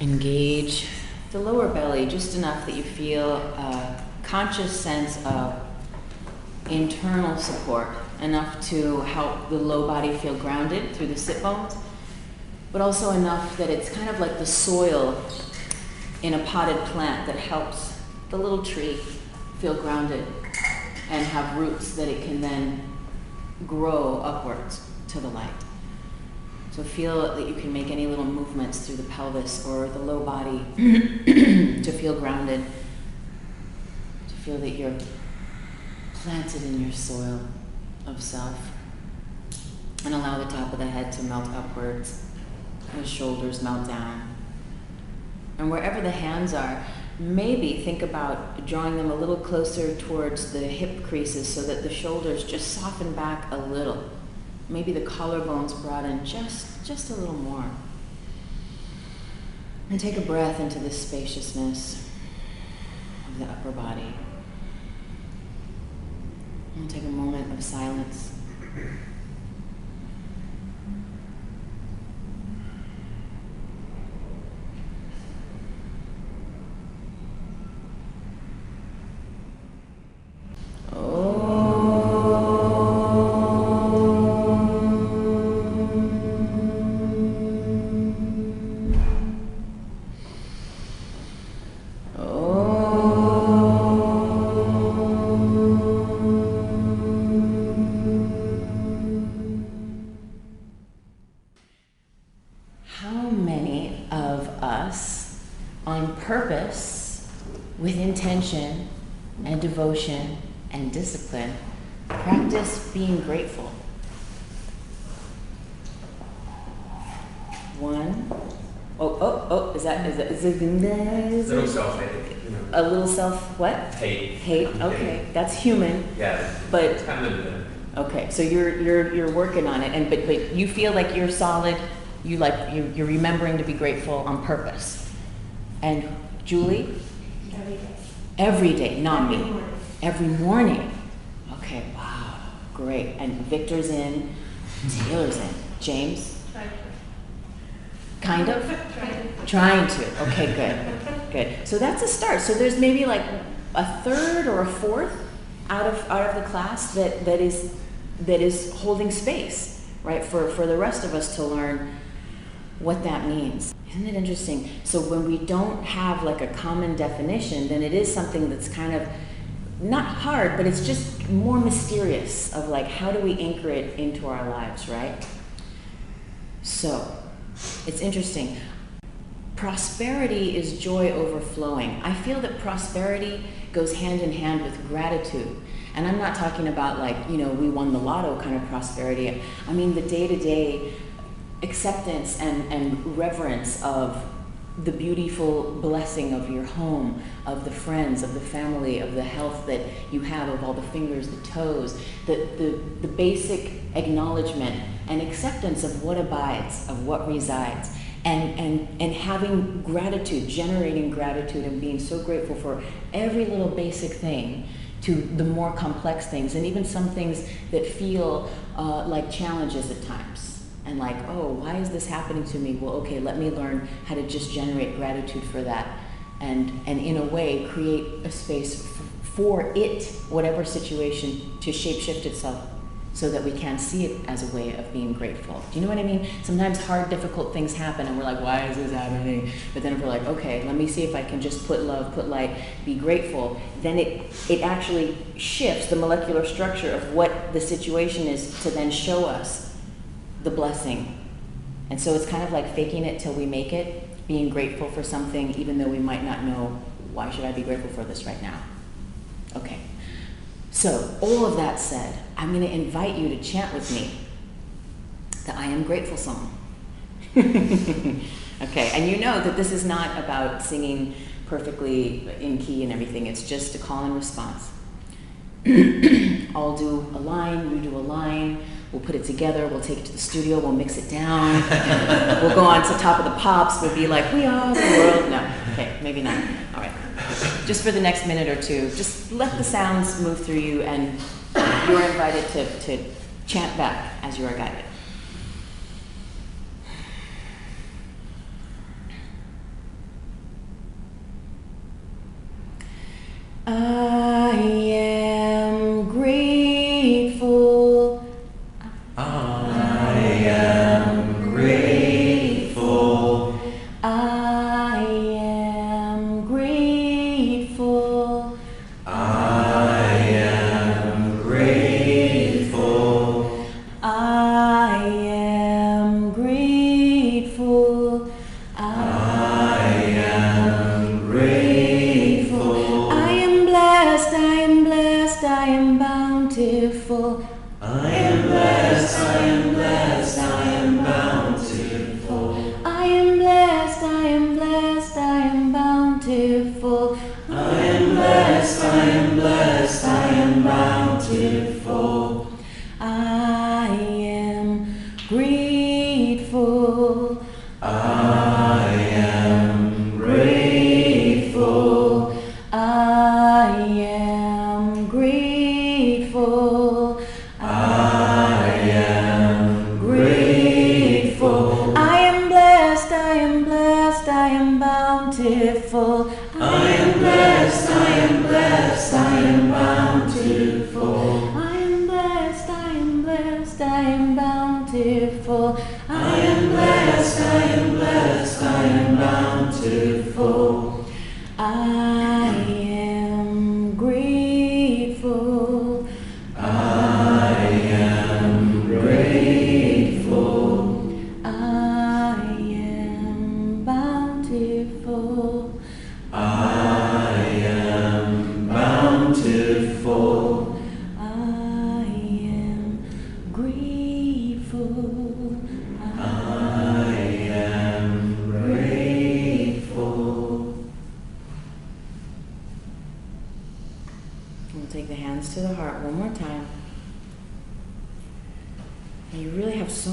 Engage the lower belly just enough that you feel a conscious sense of internal support, enough to help the low body feel grounded through the sit bones, but also enough that it's kind of like the soil in a potted plant that helps the little tree feel grounded and have roots that it can then grow upwards to the light. So feel that you can make any little movements through the pelvis or the low body to feel grounded, to feel that you're planted in your soil of self. And allow the top of the head to melt upwards, the shoulders melt down. And wherever the hands are, maybe think about drawing them a little closer towards the hip creases so that the shoulders just soften back a little. Maybe the collarbones broaden just a little more. And take a breath into the spaciousness of the upper body. And take a moment of silence. With intention and devotion and discipline, practice being grateful. One. Is it little self-hate. A little self what? Hate. Okay, that's human. Yeah. But it's kind of okay, so you're working on it, and but you feel like you're solid. You're remembering to be grateful on purpose. And Julie? Every day, not me. Every morning. Okay, wow, great. And Victor's in, Taylor's in. James? Kind of? Trying to. Okay, good. So that's a start. So there's maybe like a third or a fourth out of the class that is holding space, right, for the rest of us to learn what that means. Isn't it interesting? So when we don't have like a common definition, then it is something that's kind of not hard, but it's just more mysterious of like, how do we anchor it into our lives, right? So it's interesting. Prosperity is joy overflowing. I feel that prosperity goes hand in hand with gratitude. And I'm not talking about like, we won the lotto kind of prosperity. I mean the day-to-day acceptance and reverence of the beautiful blessing of your home, of the friends, of the family, of the health that you have, of all the fingers, the toes, the basic acknowledgement and acceptance of what abides, of what resides, and having gratitude, generating gratitude and being so grateful for every little basic thing to the more complex things, and even some things that feel like challenges at times. And like, oh, why is this happening to me? Well, okay, let me learn how to just generate gratitude for that, and in a way create a space for it, whatever situation, to shapeshift itself so that we can see it as a way of being grateful. Do you know what I mean? Sometimes hard, difficult things happen and we're like, why is this happening? But then if we're like, okay, let me see if I can just put love, put light, be grateful, then it actually shifts the molecular structure of what the situation is to then show us the blessing. And so it's kind of like faking it till we make it, being grateful for something even though we might not know, why should I be grateful for this right now? Okay, so all of that said, I'm going to invite you to chant with me the I Am Grateful song. Okay, and you know that this is not about singing perfectly in key and everything, it's just a call and response. I'll do a line, you do a line, we'll put it together, we'll take it to the studio, we'll mix it down, we'll go on to Top of the Pops, we'll be like, we are the world. No, okay, maybe not. All right. Just for the next minute or two, just let the sounds move through you, and you're invited to chant back as you are guided. blessed, I am bountiful. I am blessed, I am blessed, I am bountiful. I am blessed, I am blessed, I am bountiful. I am blessed, I am blessed, I am bountiful. I am grateful. I am grateful. I am bountiful. I am bountiful. I am grateful. I am grateful. We'll take the hands to the heart one more time. And you really have so